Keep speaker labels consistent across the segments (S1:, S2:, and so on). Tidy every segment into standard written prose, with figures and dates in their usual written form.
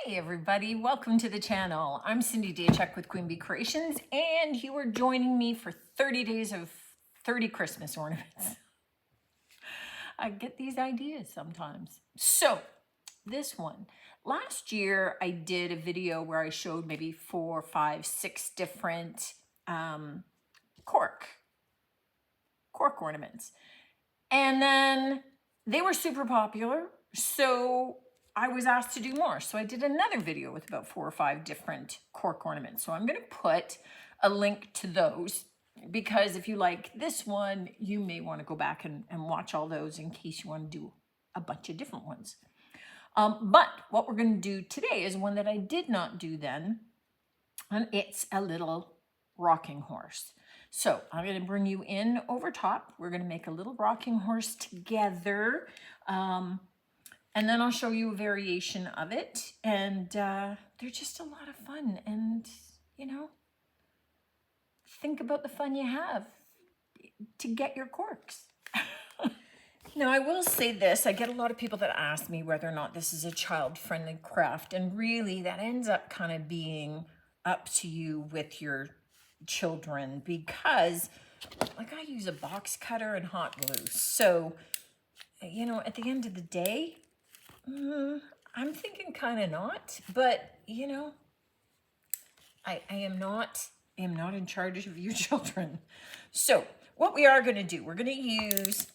S1: Hey everybody, welcome to the channel. I'm Cindy Daychuk with Queen Bee Creations, and you are joining me for 30 days of 30 Christmas ornaments. I get these ideas sometimes. So this one, last year I did a video where I showed maybe 4, 5, 6 different cork ornaments. And then they were super popular, so I was asked to do more. So I did another video with about 4 or 5 different cork ornaments. So I'm going to put a link to those, because if you like this one, you may want to go back and watch all those in case you want to do a bunch of different ones. But what we're going to do today is one that I did not do then, and it's a little rocking horse. So I'm going to bring you in over top. We're going to make a little rocking horse together. And then I'll show you a variation of it. And they're just a lot of fun. And, you know, think about the fun you have to get your corks. Now, I will say this. I get a lot of people that ask me whether or not this is a child-friendly craft. And really, that ends up kind of being up to you with your children, because like I use a box cutter and hot glue. So, you know, at the end of the day, I'm thinking kind of not, but you know, I am not in charge of your children. So what we are going to do, we're going to use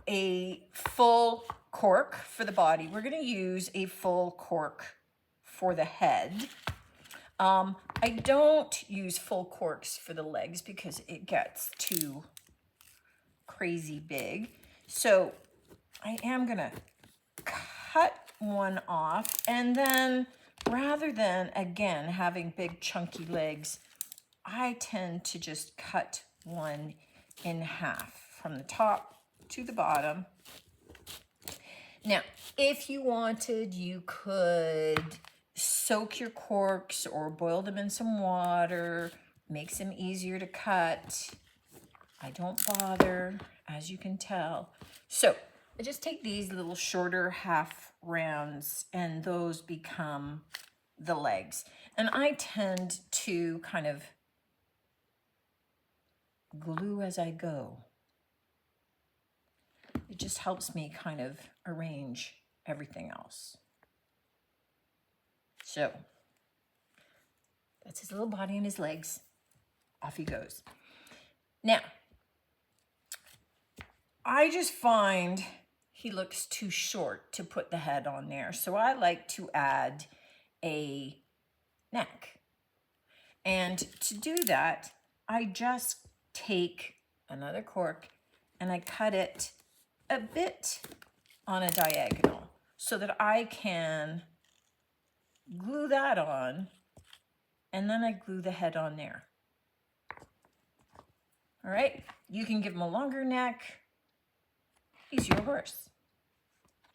S1: a full cork for the body. We're going to use a full cork for the head. I don't use full corks for the legs because it gets too crazy big. So I am going to cut one off, and then rather than, again, having big chunky legs, I tend to just cut one in half from the top to the bottom. Now, if you wanted, you could soak your corks or boil them in some water, makes them easier to cut. I don't bother, as you can tell. So I just take these little shorter half rounds, and those become the legs. And I tend to kind of glue as I go. It just helps me kind of arrange everything else. So that's his little body and his legs. Off he goes. Now, I just find he looks too short to put the head on there. So I like to add a neck. And to do that, I just take another cork and I cut it a bit on a diagonal so that I can glue that on, and then I glue the head on there. All right, you can give him a longer neck. He's your horse.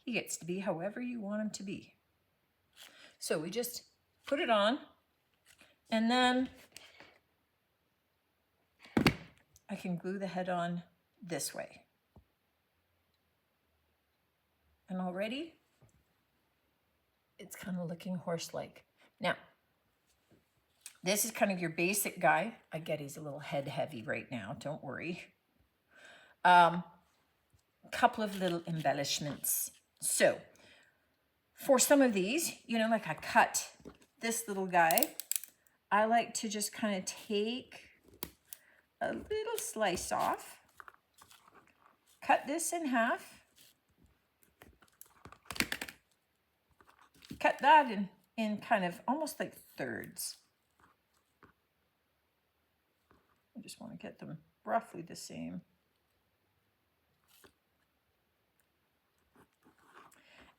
S1: He gets to be however you want him to be. So we just put it on, and then I can glue the head on this way. And already it's kind of looking horse-like. Now, this is kind of your basic guy. I get he's a little head heavy right now, don't worry. Couple of little embellishments. So for some of these, you know, like I cut this little guy, I like to just kind of take a little slice off, cut this in half, cut that in kind of almost like thirds. I just want to get them roughly the same.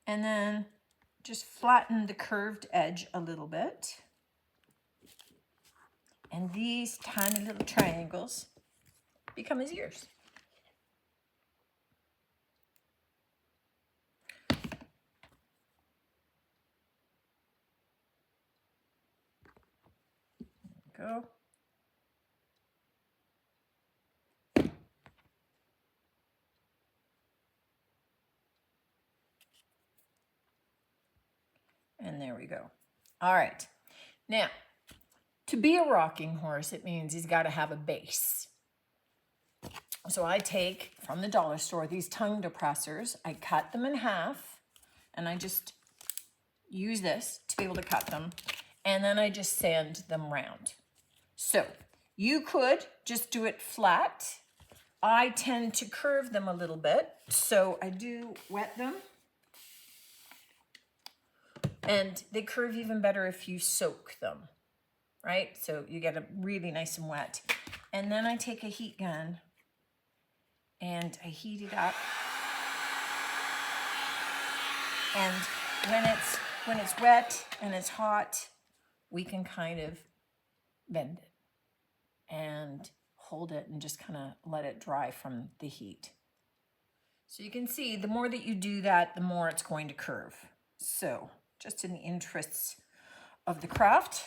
S1: And then just flatten the curved edge a little bit. And these tiny little triangles become his ears. There we go. And there we go. All right. Now, to be a rocking horse, it means he's got to have a base. So I take from the dollar store these tongue depressors. I cut them in half, and I just use this to be able to cut them. And then I just sand them round. So you could just do it flat. I tend to curve them a little bit. So I do wet them. And they curve even better if you soak them, right? So you get them really nice and wet. And then I take a heat gun and I heat it up. And when it's wet and it's hot, we can kind of bend it and hold it and just kind of let it dry from the heat. So you can see the more that you do that, the more it's going to curve. So just in the interests of the craft,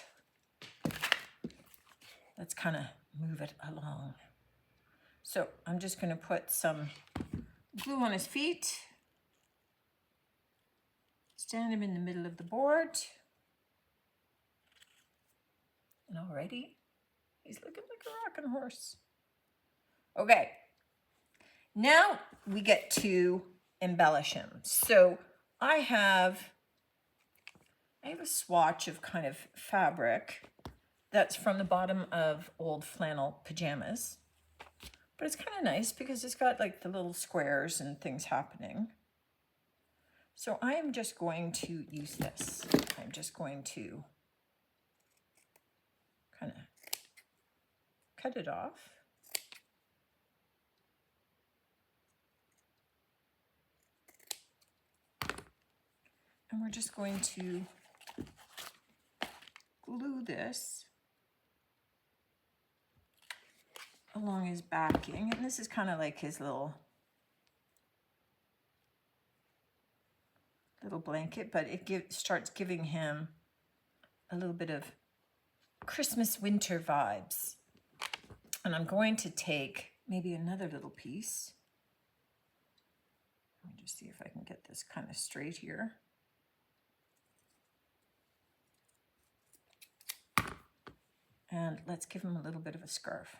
S1: let's kind of move it along. So I'm just going to put some glue on his feet. Stand him in the middle of the board. And already, he's looking like a rocking horse. Okay, now we get to embellish him. So I have a swatch of kind of fabric that's from the bottom of old flannel pajamas. But it's kind of nice because it's got like the little squares and things happening. So I am just going to use this. I'm just going to kind of cut it off. And we're just going to glue this along his backing. And this is kind of like his little blanket, but it starts giving him a little bit of Christmas winter vibes. And I'm going to take maybe another little piece. Let me just see if I can get this kind of straight here. And let's give him a little bit of a scarf.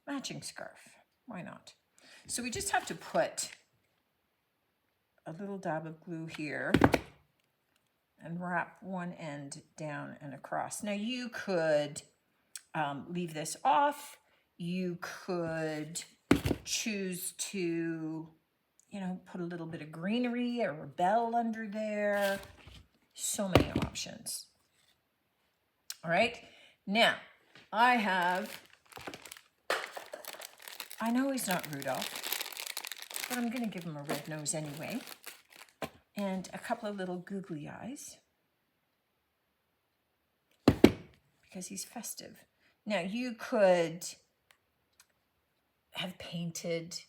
S1: Matching scarf, why not? So we just have to put a little dab of glue here and wrap one end down and across. Now you could leave this off. You could choose to, put a little bit of greenery or a bell under there. So many options. All right, now I know he's not Rudolph, but I'm gonna give him a red nose anyway, and a couple of little googly eyes, because he's festive. Now you could have painted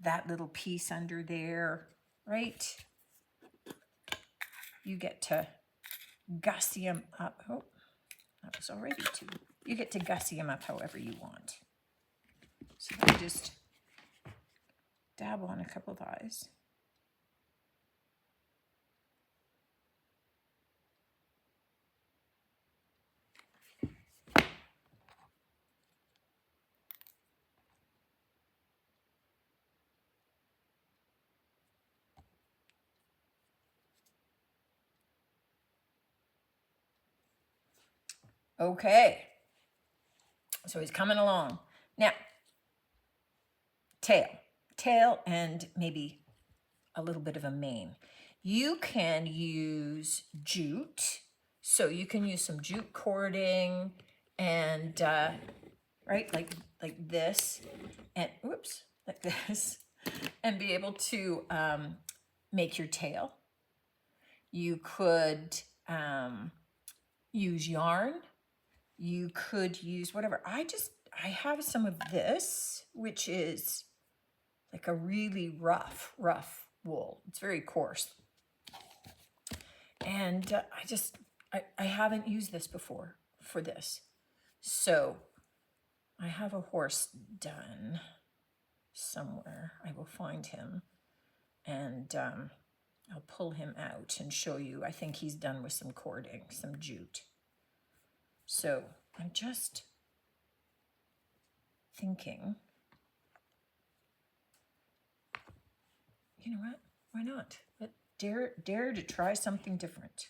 S1: that little piece under there, right? You get to gussy him up. Oh, that was already two. You get to gussy him up however you want. So I just dab on a couple of eyes. Okay, so he's coming along. Now, tail and maybe a little bit of a mane. You can use jute, so you can use some jute cording and, right, like this, and whoops, like this, and be able to make your tail. You could use yarn. You could use whatever. I have some of this, which is like a really rough wool. It's very coarse. And I haven't used this before for this. So I have a horse done somewhere. I will find him. And I'll pull him out and show you. I think he's done with some cording, some jute. So I'm just thinking, you know what? Why not? But dare to try something different.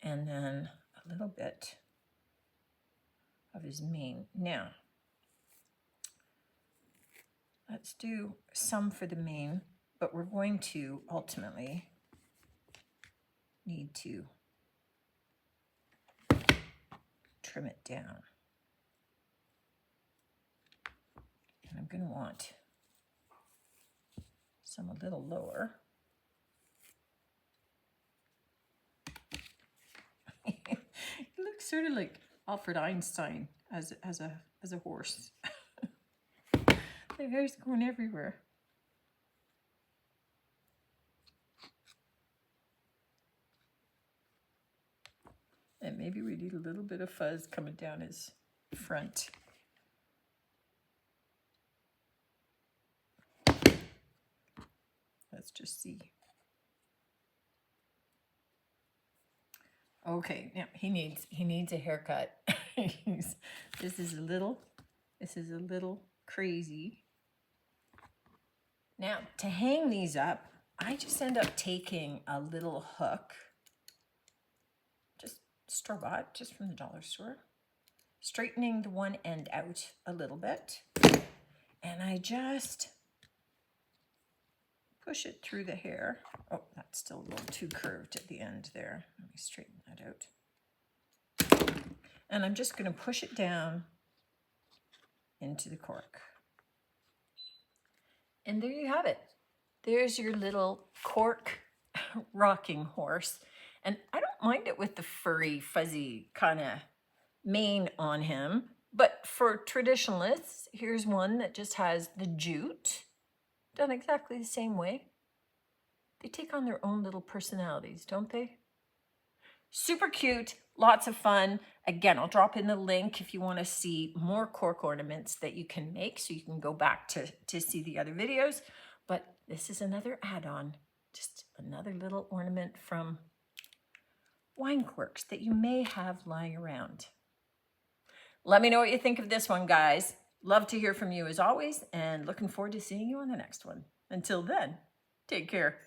S1: And then a little bit of his mane. Now, let's do some for the mane, but we're going to ultimately need to trim it down. And I'm going to want some a little lower. He looks sort of like Albert Einstein as a horse. The hair's going everywhere. And maybe we need a little bit of fuzz coming down his front. Let's just see. Okay, now he needs a haircut. This is a little crazy. Now to hang these up, I just end up taking a little hook, just store-bought, just from the dollar store, straightening the one end out a little bit, and I just push it through the hair. Oh, that's still a little too curved at the end there. Let me straighten that out. And I'm just going to push it down into the cork. And there you have it. There's your little cork rocking horse. And I don't mind it with the furry, fuzzy kind of mane on him. But for traditionalists, here's one that just has the jute, done exactly the same way. They take on their own little personalities, don't they? Super cute, lots of fun. Again, I'll drop in the link if you want to see more cork ornaments that you can make, so you can go back to see the other videos. But this is another add-on, just another little ornament from wine corks that you may have lying around. Let me know what you think of this one, guys. Love to hear from you as always, and looking forward to seeing you on the next one. Until then, take care.